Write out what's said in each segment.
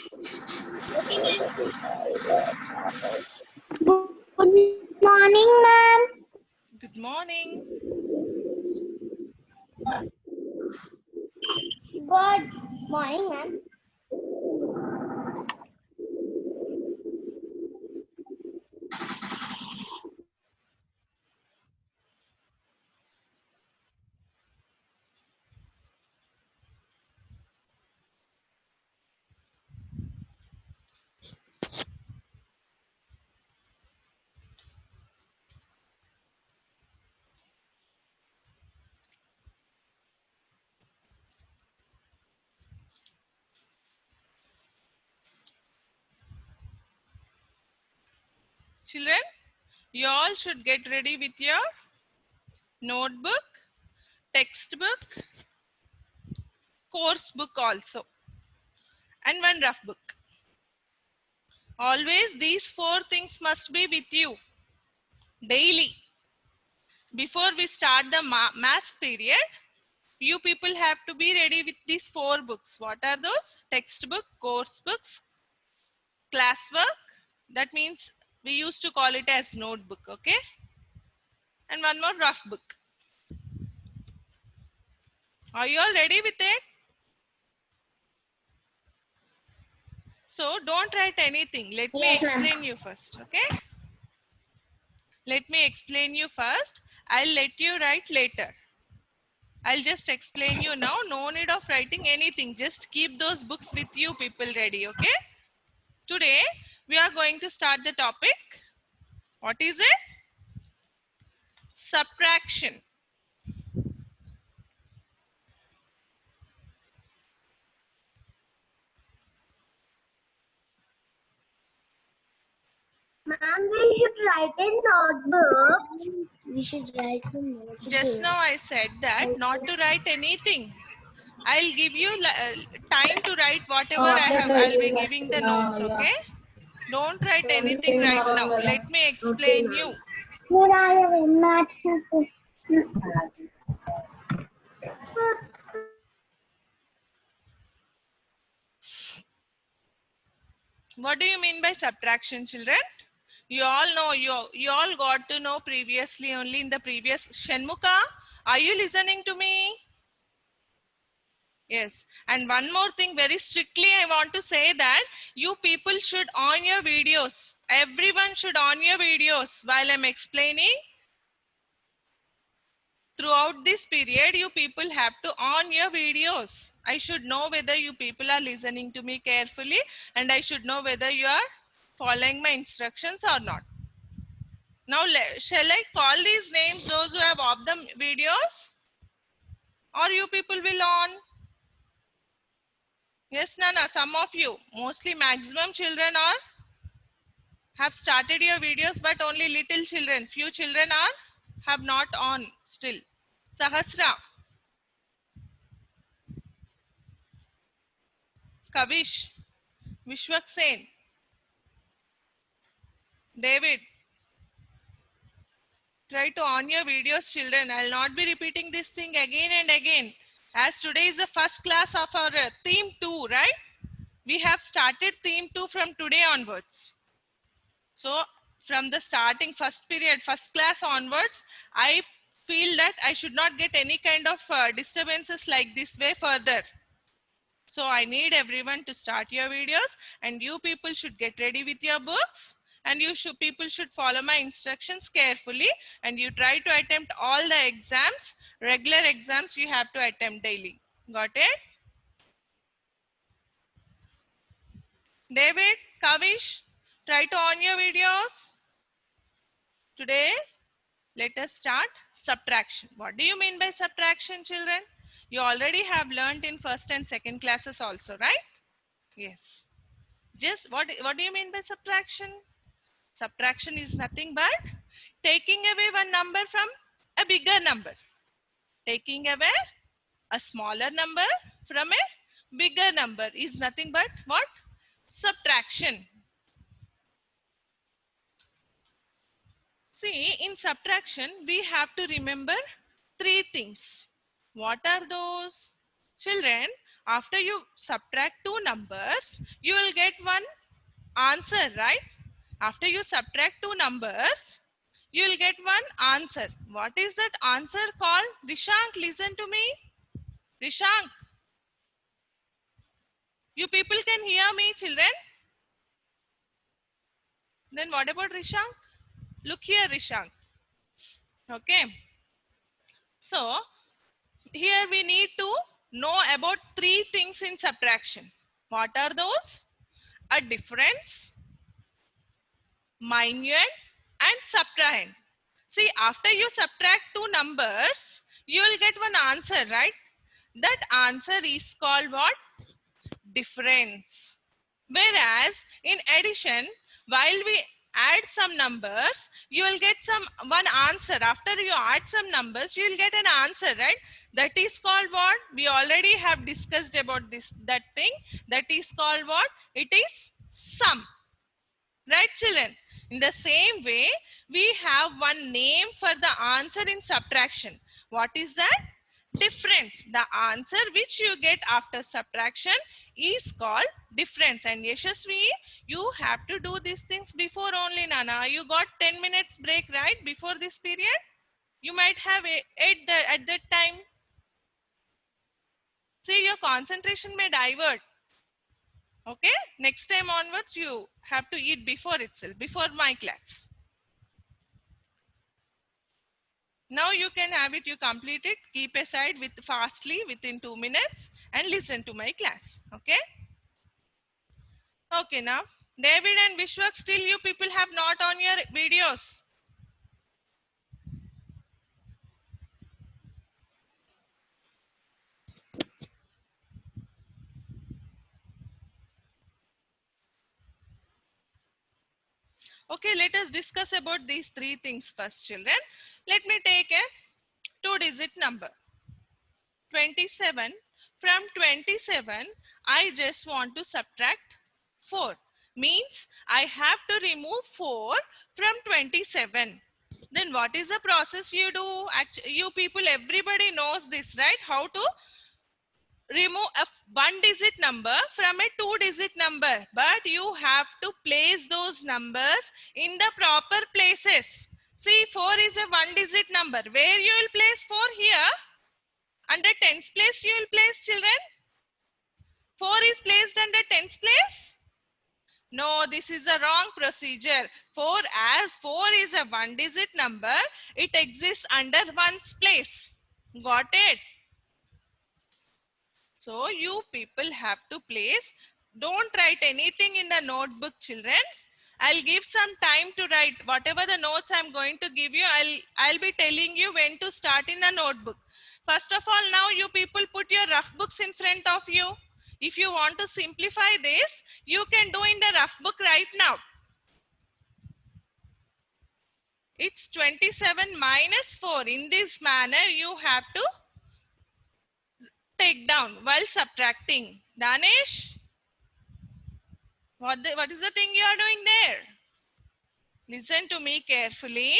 Good morning, ma'am. Good morning. Good morning, ma'am. Children, you all should get ready with your notebook, textbook, course book also, and one rough book. Always these four things must be with you daily. Before we start the math period, you people have to be ready with these four books. What are those? Textbook, course books, classwork. That means we used to call it as notebook, okay? And one more rough book. Are you all ready with it? So don't write anything. Let me Yes, ma'am. explain you first, okay? Let me explain you first. I'll let you write later. I'll just explain you now. No need of writing anything. Just keep those books with you people ready, okay? Today, we are going to start the topic. What is it? Subtraction. Ma'am, we should write in notebook. We should write in notebook. Just now I said that not to write anything. I'll give you time to write whatever I'll be giving the notes, okay? Don't write anything right now. Let me explain you. Muraya match. What do you mean by subtraction, children? You all know, you all got to know previously only in the previous. Shanmuka, are you listening to me? Yes. And one more thing, very strictly I want to say that you people should on your videos. Everyone should on your videos while I'm explaining. Throughout this period, you people have to on your videos. I should know whether you people are listening to me carefully, and I should know whether you are following my instructions or not. Now, shall I call these names, those who have off the videos? Or you people will on? Yes, Nana, some of you, mostly maximum children are have started your videos, but only little children, few children are have not on still. Sahasra, Kavish, Vishwak Sen, David, try to on your videos, children. I'll not be repeating this thing again and again. As today is the first class of our theme 2, right? We have started theme 2 from today onwards. So from the starting first period, first class onwards, I feel that I should not get any kind of disturbances like this way further. So I need everyone to start your videos, and you people should get ready with your books, and people should follow my instructions carefully, and you try to attempt all the exams, regular exams you have to attempt daily. Got it? David, Kavish, try to on your videos. Today, let us start subtraction. What do you mean by subtraction, children? You already have learned in first and second classes also, right? Yes. Just what do you mean by subtraction? Subtraction is nothing but taking away one number from a bigger number. Taking away a smaller number from a bigger number is nothing but what? Subtraction. See, in subtraction, we have to remember three things. What are those? Children, After you subtract two numbers, you will get one answer, right? After you subtract two numbers, you will get one answer. What is that answer called? Rishank, listen to me. Rishank, you people can hear me, children? Then what about Rishank? Look here, Rishank. Okay. So, here we need to know about three things in subtraction. What are those? A difference, minuend, and subtrahend. See, after you subtract two numbers, you will get one answer, right? That answer is called what? Difference. Whereas in addition, while we add some numbers, you will get one answer. After you add some numbers, you will get an answer, right? That is called what? We already have discussed about that thing. That is called what? It is sum. Right, children? In the same way, we have one name for the answer in subtraction. What is that? Difference. The answer which you get after subtraction is called difference. And Yashasvi, you have to do these things before only, Nana. You got 10 minutes break, right? Before this period? You might have at that time. See, your concentration may divert. Okay, next time onwards you have to eat before itself, before my class. Now you can have it, you complete it, keep aside with fastly within 2 minutes and listen to my class. Okay. Okay, now David and Vishwak, still you people have not on your videos. Okay, let us discuss about these three things first, children. Let me take a two-digit number. 27. From 27, I just want to subtract 4. Means I have to remove 4 from 27. Then what is the process you do? Actually, you people, everybody knows this, right? How to remove a one-digit number from a two-digit number. But you have to place those numbers in the proper places. See, 4 is a one-digit number. Where you will place 4? Here. Under tens place you will place, children? 4 is placed under tens place? No, this is a wrong procedure. 4 is a one-digit number, it exists under ones place. Got it? So you people have to place. Don't write anything in the notebook, children. I'll give some time to write whatever the notes I'm going to give you. I'll be telling you when to start in the notebook. First of all, now you people put your rough books in front of you. If you want to simplify this, you can do in the rough book right now. It's 27 minus 4. In this manner, you have to take down while subtracting. Danish, what is the thing you are doing there? Listen to me carefully.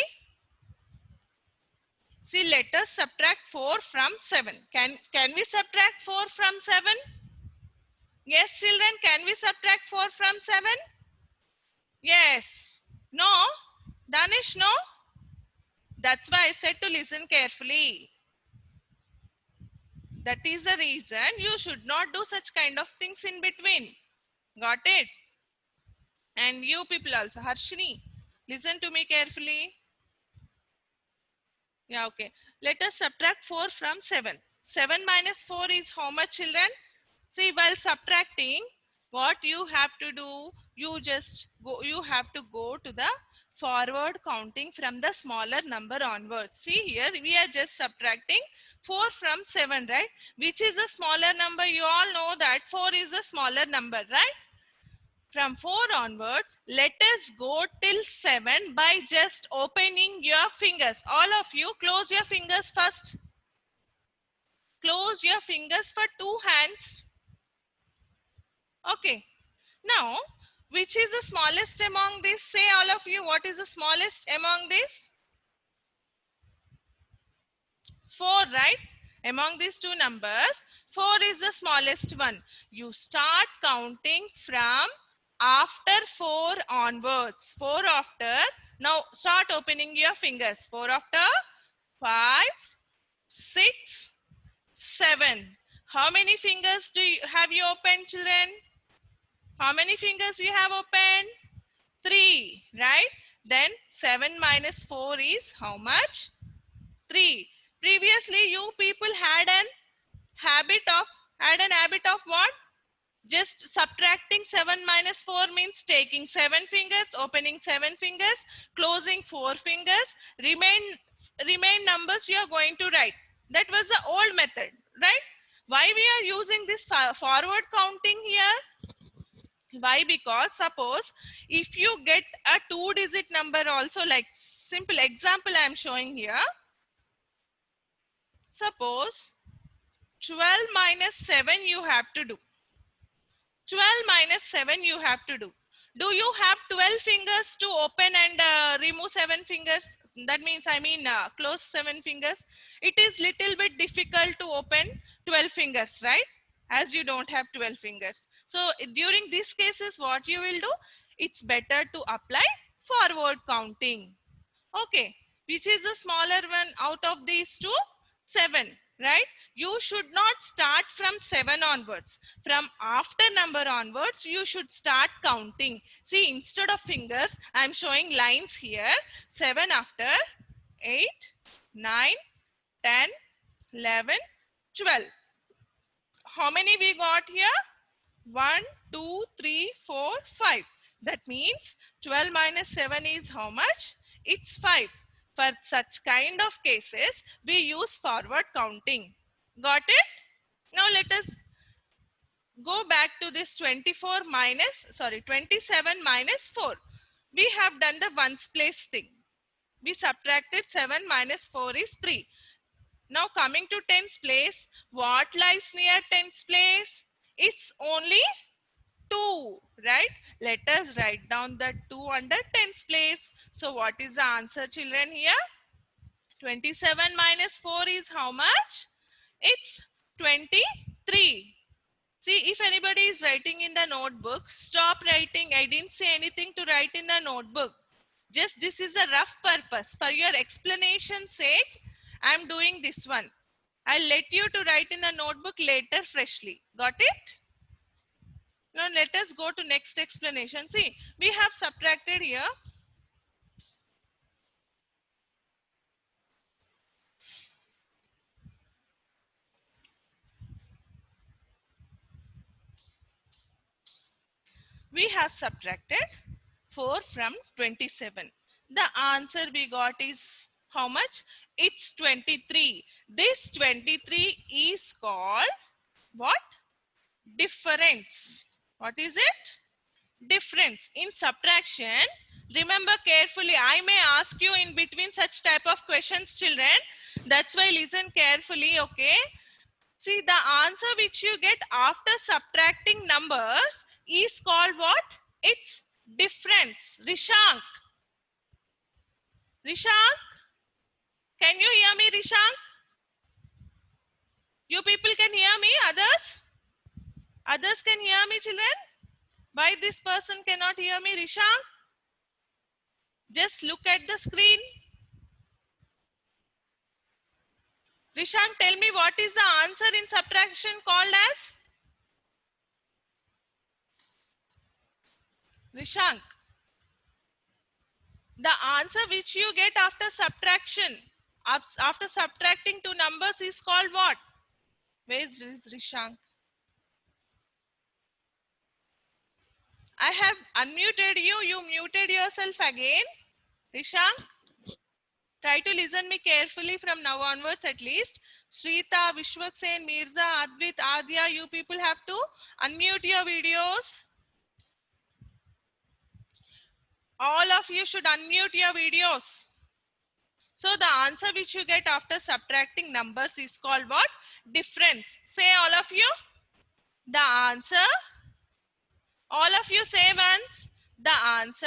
See, let us subtract 4 from 7. Can we subtract 4 from 7? Yes, children, can we subtract 4 from 7? Yes. No? Danish, no? That's why I said to listen carefully. That is the reason you should not do such kind of things in between. Got it? And you people also. Harshini, listen to me carefully. Yeah, okay. Let us subtract 4 from 7. 7 minus 4 is how much, children? See, while subtracting, what you have to do, you have to go to the forward counting from the smaller number onwards. See, here we are just subtracting 4 from 7, right? Which is a smaller number? You all know that 4 is a smaller number, right? From 4 onwards, let us go till 7 by just opening your fingers. All of you, close your fingers first. Close your fingers for 2 hands. Okay. Now, which is the smallest among these? Say all of you, what is the smallest among these? 4, right? Among these two numbers, 4 is the smallest one. You start counting from after 4 onwards. 4 after. Now start opening your fingers. 4 after. 5, 6, 7. How many fingers have you opened, children? How many fingers you have opened? 3, right? Then 7 minus 4 is how much? 3. Previously, you people had an habit of what? Just subtracting 7 minus 4 means taking 7 fingers, opening 7 fingers, closing 4 fingers, remain numbers you are going to write. That was the old method, right? Why we are using this forward counting here? Why? Because suppose if you get a 2-digit number also, like simple example I am showing here. Suppose 12 minus 7 you have to do. 12 minus 7 you have to do. Do you have 12 fingers to open and remove 7 fingers? That means close 7 fingers. It is little bit difficult to open 12 fingers, right? As you don't have 12 fingers. So during these cases, what you will do? It's better to apply forward counting. Okay, which is the smaller one out of these two? 7, right? You should not start from 7 onwards. From after number onwards, you should start counting. See, instead of fingers, I am showing lines here. 7 after, 8, 9, 10, 11, 12. How many we got here? 1, 2, 3, 4, 5. That means 12 minus 7 is how much? It's 5. For such kind of cases, we use forward counting. Got it? Now let us go back to this 27 minus 4. We have done the ones place thing. We subtracted 7 minus 4 is 3. Now coming to tens place, what lies near tens place? It's only 2, right? Let us write down the 2 under tens place. So what is the answer, children, here? 27 minus 4 is how much? It's 23. See, if anybody is writing in the notebook, stop writing. I didn't say anything to write in the notebook. Just this is a rough purpose. For your explanation sake, I am doing this one. I'll let you to write in the notebook later freshly. Got it? Now let us go to next explanation. See, we have subtracted here. We have subtracted 4 from 27. The answer we got is how much? It's 23. This 23 is called what? Difference. What is it? Difference. In subtraction, remember carefully. I may ask you in between such type of questions, children. That's why listen carefully, okay? See, the answer which you get after subtracting numbers is called what? It's difference. Rishank. Rishank? Can you hear me, Rishank? You people can hear me? Others? Others can hear me, children? Why this person cannot hear me, Rishank? Just look at the screen. Rishank, tell me what is the answer in subtraction called as? Rishank. The answer which you get after subtraction, after subtracting two numbers is called what? Where is Rishank? I have unmuted you. You muted yourself again. Rishank, try to listen me carefully from now onwards at least. Shrita, Vishwaksen, Mirza, Advit, Adya, you people have to unmute your videos. All of you should unmute your videos. So the answer which you get after subtracting numbers is called what? Difference. Say all of you. The answer, all of you say once. The answer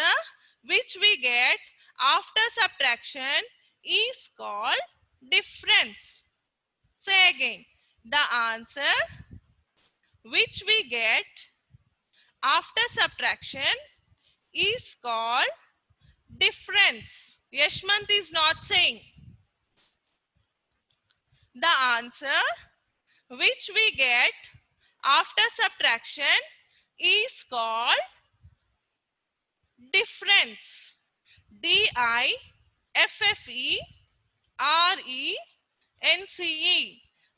which we get after subtraction is called difference. Say again. The answer which we get after subtraction is called difference. Yashmant is not saying. The answer which we get after subtraction is called difference. DIFFERENCE.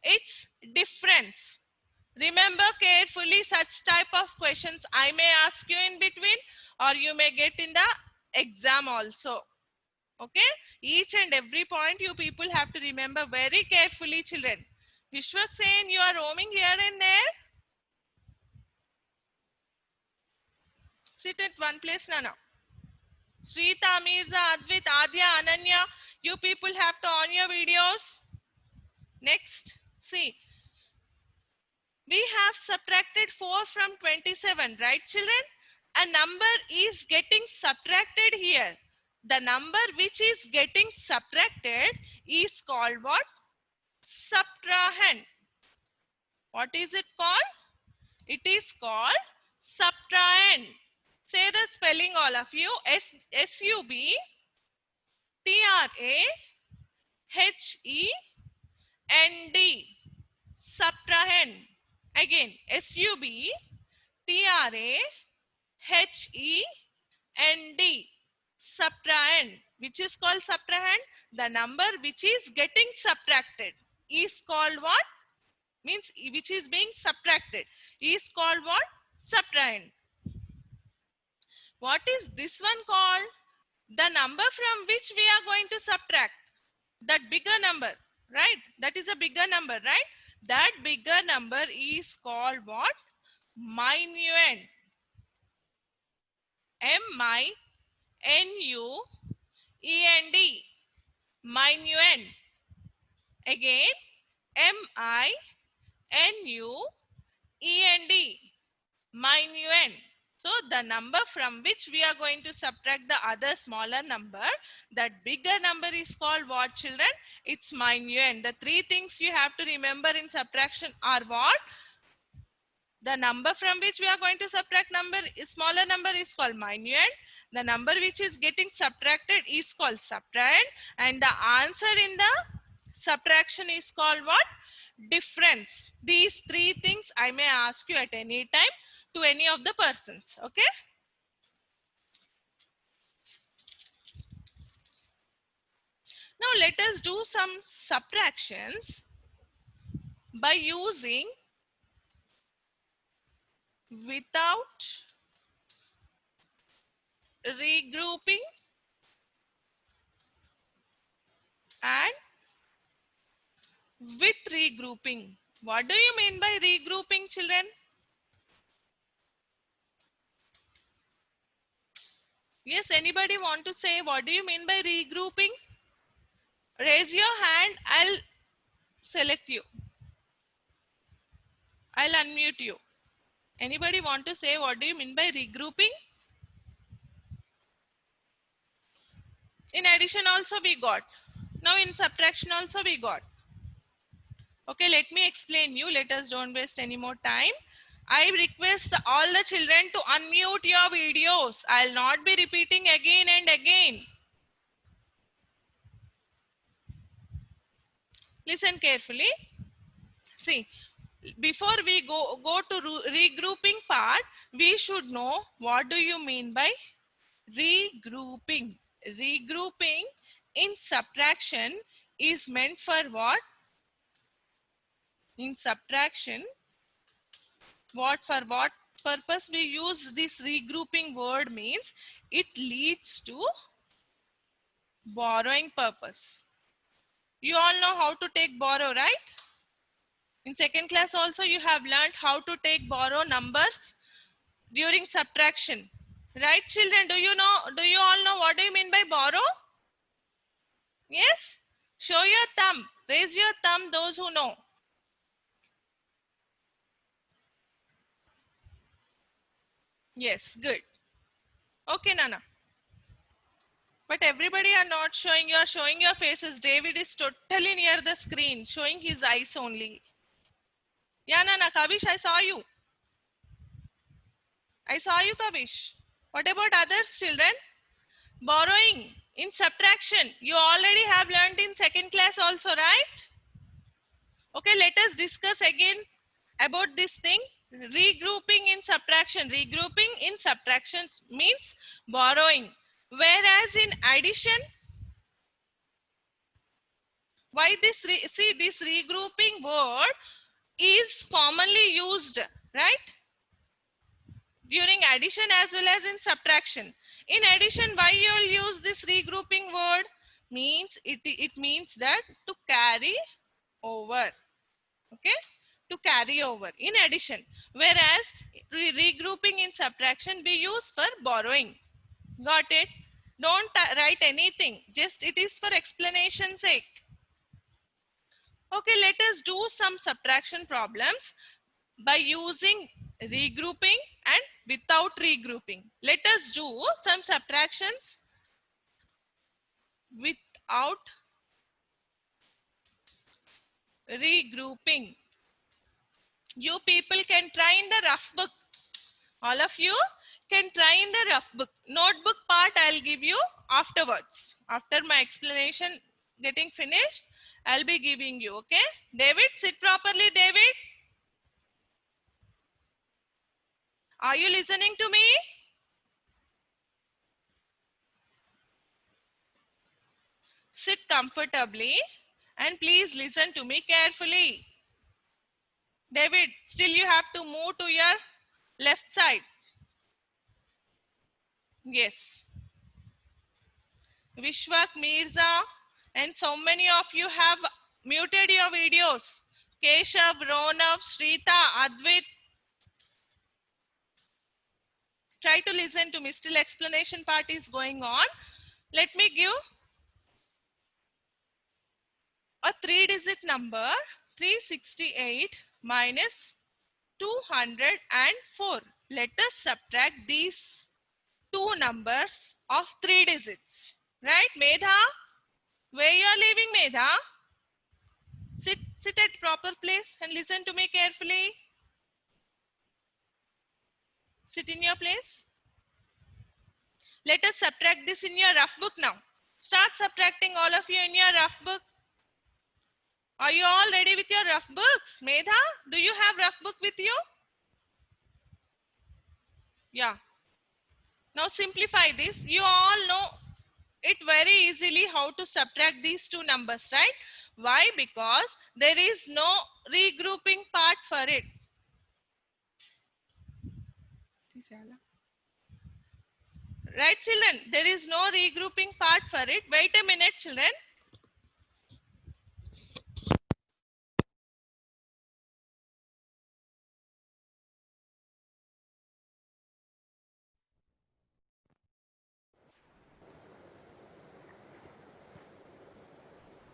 It's difference. Remember carefully, such type of questions I may ask you in between, or you may get in the exam also. Okay, each and every point you people have to remember very carefully, children. Vishwak Sen, you are roaming here and there. Sit at one place, Nana. Srita, Mirza, Advit, Adya, Ananya, you people have to on your videos. Next, see. We have subtracted 4 from 27, right, children? A number is getting subtracted here. The number which is getting subtracted is called what? Subtrahend. What is it called? It is called subtrahend. Say the spelling, all of you. SUBTRAHEND. Subtrahend. Again, SUBTRAHEND. Subtrahend. Which is called subtrahend? The number which is getting subtracted is called what? Means which is being subtracted is called what? Subtrahend. What is this one called? The number from which we are going to subtract. That bigger number, right? That is a bigger number, right? That bigger number is called what? Minuend. MINUEND. Minuend. Again, MINUEND. Minuend. So the number from which we are going to subtract the other smaller number, that bigger number is called what, children? It's minuend. The three things you have to remember in subtraction are what? The number from which we are going to subtract smaller number is called minuend. The number which is getting subtracted is called subtrahend. And the answer in the subtraction is called what? Difference. These three things I may ask you at any time to any of the persons. Okay. Now let us do some subtractions by using without regrouping and with regrouping. What do you mean by regrouping, children? Yes, anybody want to say what do you mean by regrouping? Raise your hand. I'll select you. I'll unmute you. Anybody want to say what do you mean by regrouping? In addition also we got. Now in subtraction also we got. Okay, let me explain you. Let us don't waste any more time. I request all the children to unmute your videos. I'll not be repeating again and again. Listen carefully. See, before we go to regrouping part, we should know what do you mean by regrouping. Regrouping in subtraction is meant for what? In subtraction, for what purpose we use this regrouping word means it leads to borrowing purpose. You all know how to take borrow, right? In second class also you have learned how to take borrow numbers during subtraction. Right, children? Do you all know what do you mean by borrow? Yes? Show your thumb. Raise your thumb, those who know. Yes, good. Okay, Nana. But everybody are not showing. You are showing your faces. David is totally near the screen, showing his eyes only. Yeah, Nana, Kavish, I saw you. I saw you, Kavish. What about others, children? Borrowing in subtraction. You already have learned in second class also, right? Okay, let us discuss again about this thing. Regrouping in subtraction. Regrouping in subtractions means borrowing. Whereas in addition, why this see this regrouping word is commonly used, right? During addition as well as in subtraction. In addition, why you will use this regrouping word? Means it means that to carry over. Okay, to carry over in addition, whereas regrouping in subtraction we use for borrowing. Got it? Don't write anything, just it is for explanation sake. Okay, let us do some subtraction problems by using regrouping and without regrouping. Let us do some subtractions without regrouping. You people can try in the rough book. All of you can try in the rough book. Notebook part I'll give you afterwards. After my explanation getting finished, I'll be giving you. Okay? David, sit properly, David. Are you listening to me? Sit comfortably and please listen to me carefully. David, still you have to move to your left side. Yes. Vishwak, Mirza, and so many of you have muted your videos. Keshav, Ronav, Shrita, Advit. Try to listen to me. Still explanation part is going on. Let me give a 3-digit number. 368 minus 204. Let us subtract these two numbers of 3 digits. Right, Medha? Where you are living, Medha? Sit at proper place and listen to me carefully. Sit in your place. Let us subtract this in your rough book now. Start subtracting, all of you, in your rough book. Are you all ready with your rough books? Medha, do you have rough book with you? Yeah. Now simplify this. You all know it very easily how to subtract these two numbers, right? Why? Because there is no regrouping part for it. Right, children? There is no regrouping part for it. Wait a minute, children.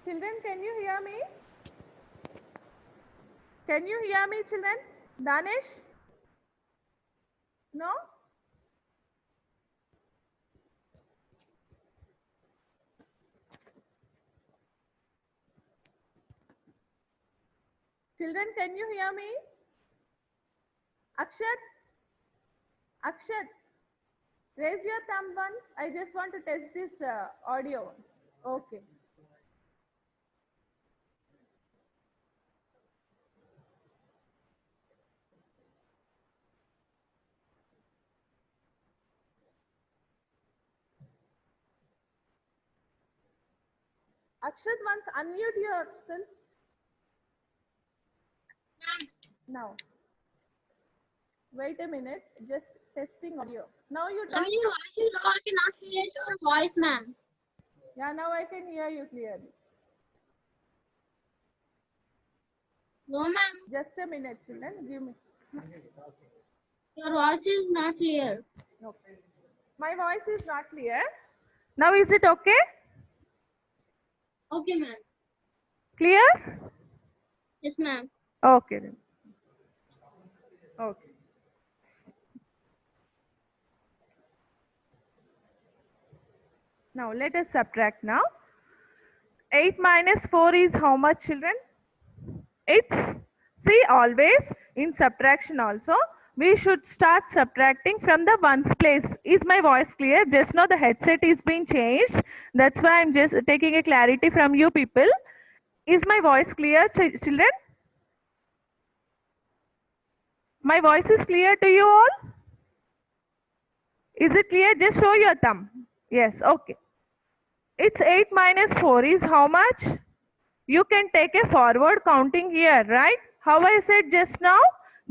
Children, can you hear me? Can you hear me, children? Danish? No? Children, can you hear me? Akshat? Akshat? Raise your thumb once. I just want to test this audio once. Okay. Akshat, once unmute yourself. Now. Wait a minute. Just testing audio. Now you Ma'am, your voice is low. I cannot hear your voice, ma'am. Yeah, now I can hear you clearly. No, ma'am. Just a minute, children. Give me. Your voice is not clear. Okay. My voice is not clear. Now is it okay? Okay, ma'am. Clear? Yes, ma'am. Okay then. Okay. Now let us subtract now. 8 minus 4 is how much, children? It's, see, always in subtraction also we should start subtracting from the ones place. Is my voice clear? Just now the headset is being changed. That's why I'm just taking a clarity from you people. Is my voice clear, children? My voice is clear to you all? Is it clear? Just show your thumb. Yes, okay. It's 8 minus 4 is how much? You can take a forward counting here, right? How I said just now?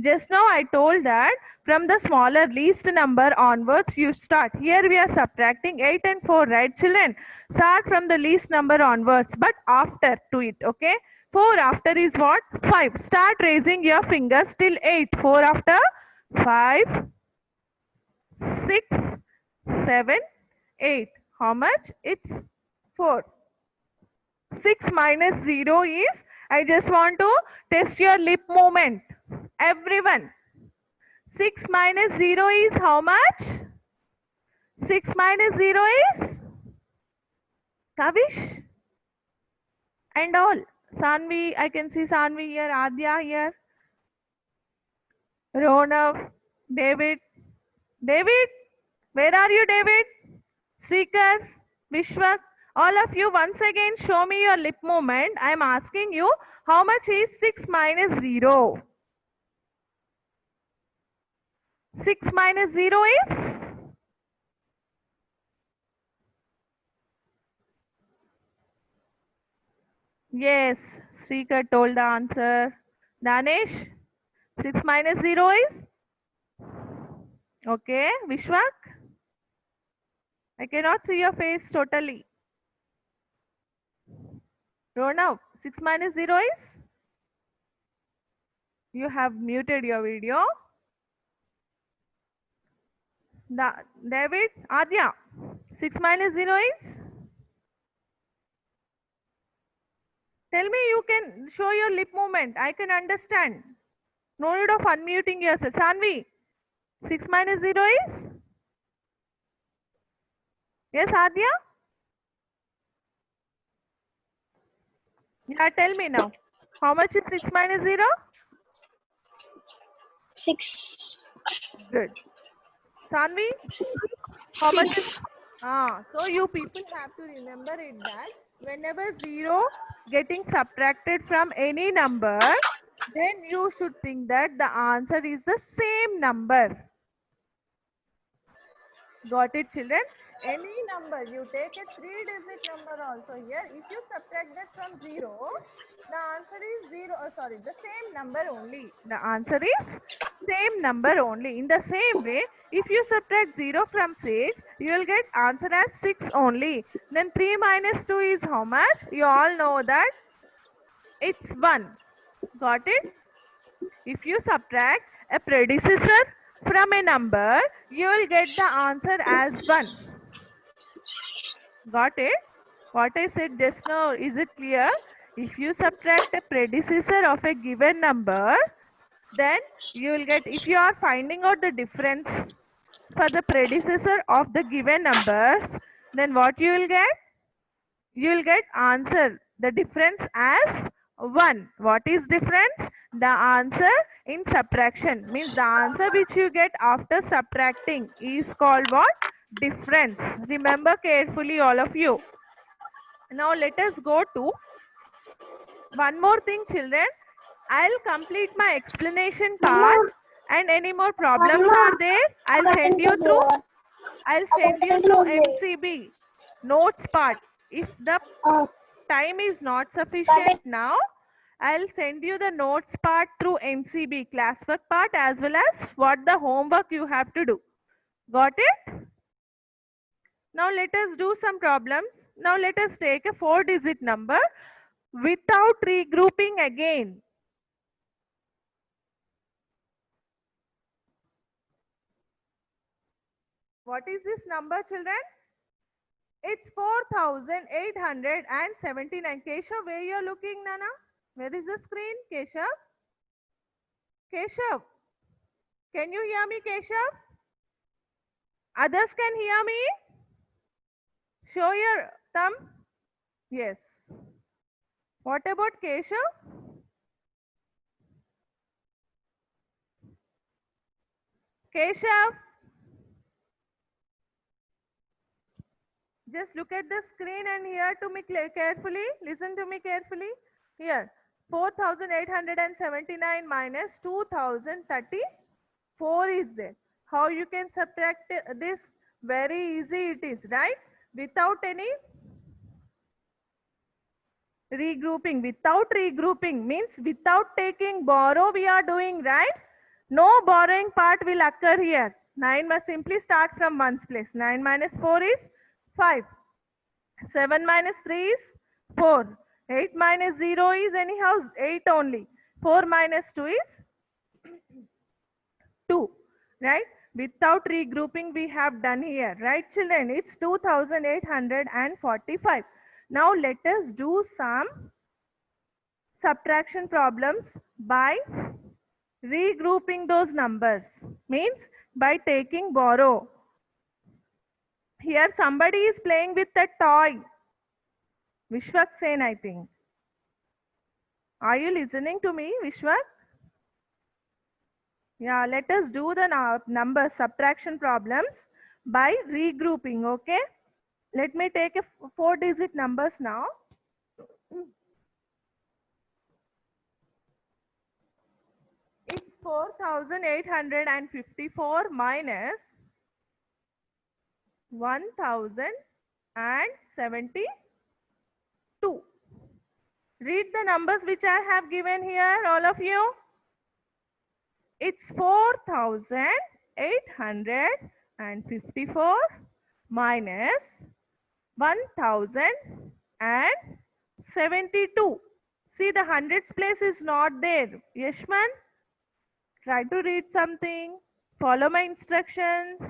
Just now I told that from the smaller least number onwards you start. Here we are subtracting 8 and 4, right children? Start from the least number onwards, but after to it, okay? 4 after is what? 5. Start raising your fingers till 8. 4 after? 5, 6, 7, 8. How much? It's 4. 6 minus 0 is, I just want to test your lip movement. Everyone. 6 minus 0 is how much? 6 minus 0 is? Kavish? And all. Sanvi, I can see Sanvi here, Adya here. Ronav, David. David? Where are you, David? Srikar, Vishwak, all of you once again show me your lip movement. I am asking you how much is 6 minus 0? 6 minus 0 is? Yes, Srikar told the answer. Danish, 6 minus 0 is? Okay, Vishwak? I cannot see your face totally. Ronav, 6 minus 0 is? You have muted your video. David, Adya, 6 minus 0 is? Tell me, you can show your lip movement. I can understand. No need of unmuting yourself. Sanvi, 6 minus 0 is? Yes, Adya? Yeah, tell me now. How much is 6 minus 0? 6. Good. Sanvi, how much is? 6. So you people have to remember it that whenever 0 getting subtracted from any number, then you should think that the answer is the same number. Got it, children? Any number, you take a 3-digit number also here. If you subtract that from 0, the answer is 0. Sorry, the same number only. The answer is same number only. In the same way, if you subtract 0 from 6, you will get answer as 6 only. Then 3 minus 2 is how much? You all know that it's 1. Got it? If you subtract a predecessor from a number, you will get the answer as 1. Got it? What I said just now, is it clear? If you subtract a predecessor of a given number, then you will get, if you are finding out the difference for the predecessor of the given numbers, then what you will get? You will get answer, the difference as 1. What is difference? The answer in subtraction, means the answer which you get after subtracting is called what? Difference. Remember carefully, all of you. Now let us go to one more thing, children. I'll complete my explanation part, and any more problems are there, I'll send you through MCB notes part. If the time is not sufficient now, I'll send you the notes part through MCB classwork part, as well as what the homework you have to do. Got it? Now let us do some problems. Now let us take a 4-digit number without regrouping again. What is this number, children? It's 4,879. Keshav, where you are looking, Nana? Where is the screen? Keshav? Keshav? Can you hear me, Keshav? Others can hear me? Show your thumb. Yes. What about Keshav? Keshav, just look at the screen and hear to me carefully. Listen to me carefully. Here, 4,879 minus 2,034 is there. How you can subtract this? Very easy it is, right? Without any regrouping. Without regrouping means without taking borrow we are doing, right? No borrowing part will occur here. 9 must simply start from 1's place. 9 minus 4 is 5. 7 minus 3 is 4. 8 minus 0 is anyhow 8 only. 4 minus 2 is 2. Right? Without regrouping we have done here. Right, children? It's 2,845. Now let us do some subtraction problems by regrouping those numbers. Means by taking borrow. Here somebody is playing with a toy. Vishwak Sen, I think. Are you listening to me, Vishwak? Yeah, let us do the number subtraction problems by regrouping, okay? Let me take a 4-digit numbers now. It's 4,854 minus 1,072. Read the numbers which I have given here, all of you. It's 4,854 minus 1,072. See, the hundreds place is not there. Yashman, try to read something. Follow my instructions.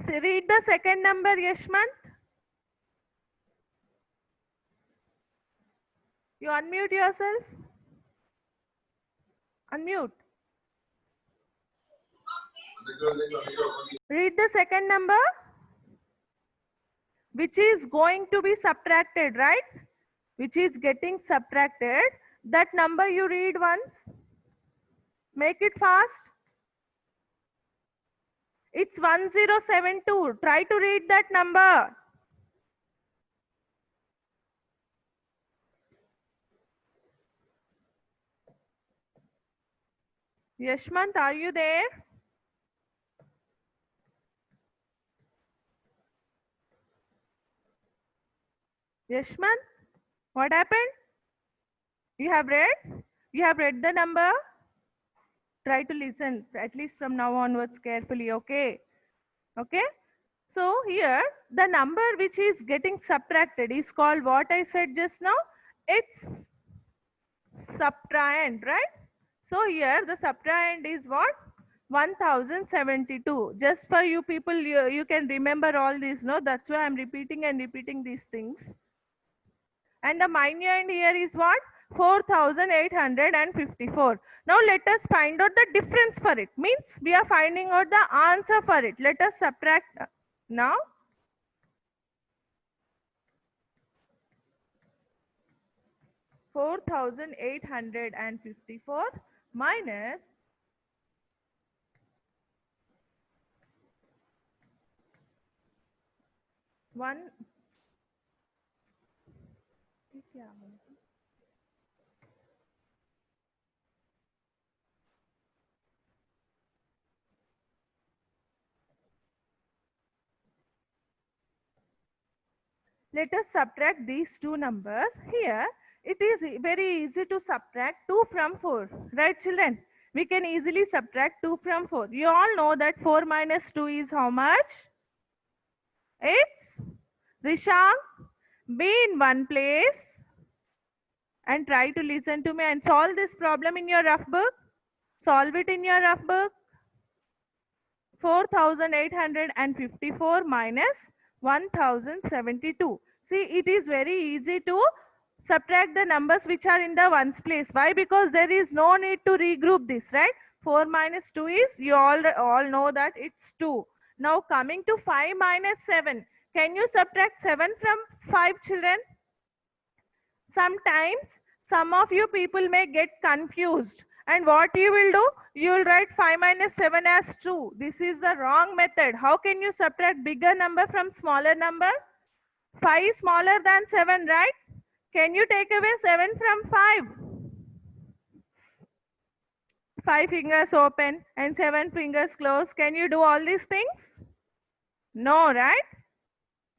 See, read the second number, Yashman. You unmute yourself. Unmute. Read the second number, which is going to be subtracted, right? Which is getting subtracted. That number you read once. Make it fast. It's 1072. Try to read that number. Yashmant, are you there? Yashmant, what happened? You have read? You have read the number? Try to listen, at least from now onwards carefully, okay? Okay? So here, the number which is getting subtracted is called what I said just now? It's subtrahend, right? So here, the subtrahend is what? 1072. Just for you people, you can remember all these, no? That's why I'm repeating and repeating these things. And the minuend here is what? 4,854. Now let us find out the difference for it. Means we are finding out the answer for it. Let us subtract now. $4,854 minus 1. Let us subtract these two numbers. Here, it is very easy to subtract 2 from 4. Right, children? We can easily subtract 2 from 4. You all know that 4 minus 2 is how much? It's, Rishang, be in one place and try to listen to me and solve this problem in your rough book. Solve it in your rough book. 4,854 minus 1072. See, it is very easy to subtract the numbers which are in the ones place. Why? Because there is no need to regroup this, right? 4 minus 2 is, you all know that it's 2. Now coming to 5 minus 7. Can you subtract 7 from 5, children? Sometimes some of you people may get confused. And what you will do? You will write 5 minus 7 as 2. This is the wrong method. How can you subtract bigger number from smaller number? 5 is smaller than 7, right? Can you take away 7 from 5? 5 fingers open and 7 fingers closed. Can you do all these things? No, right?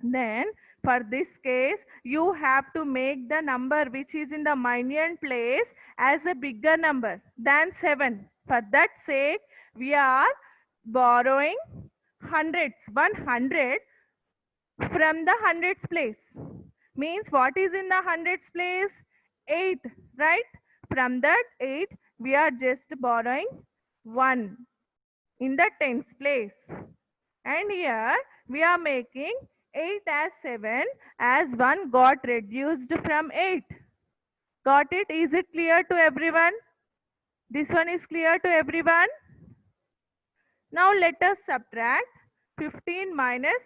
Then for this case, you have to make the number which is in the minuend place as a bigger number than 7. For that sake, we are borrowing hundreds, 100 from the hundreds place. Means what is in the hundreds place? 8, right? From that 8, we are just borrowing 1 in the tens place. And here we are making 8 as 7 as 1 got reduced from 8. Got it? Is it clear to everyone? This one is clear to everyone? Now let us subtract 15 minus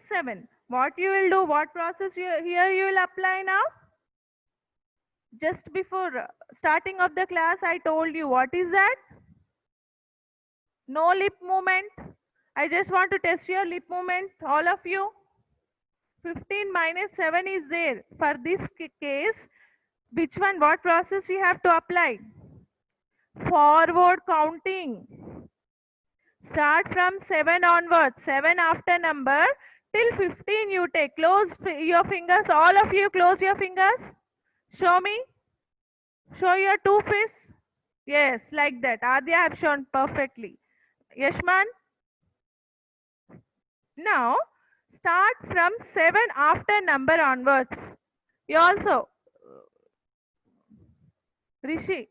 7. What you will do? What process here you will apply now? Just before starting of the class, I told you what is that? No lip movement. I just want to test your lip movement, all of you. 15 minus 7 is there. For this case, which one? What process we have to apply? Forward counting. Start from 7 onwards. 7 after number till 15 you take. Close your fingers. All of you close your fingers. Show me. Show your 2 fists. Yes, like that. Adya have shown perfectly. Yashman. Now, start from 7 after number onwards. You also. Rishi.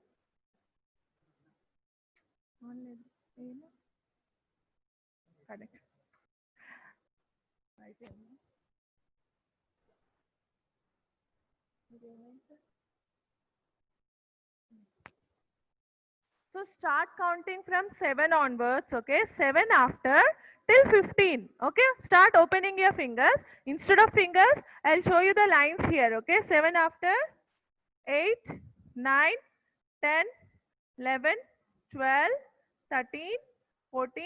Correct. So start counting from 7 onwards, okay? 7 after till 15, okay? Start opening your fingers. Instead of fingers, I'll show you the lines here, okay? 7 after 8, 9, 10, 11, 12, 13, 14,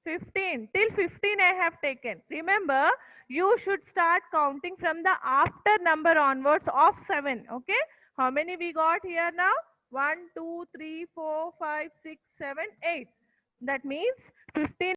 15. Till 15 I have taken. Remember, you should start counting from the after number onwards of 7, okay? How many we got here now? 1, 2, 3, 4, 5, 6, 7, 8. That means 15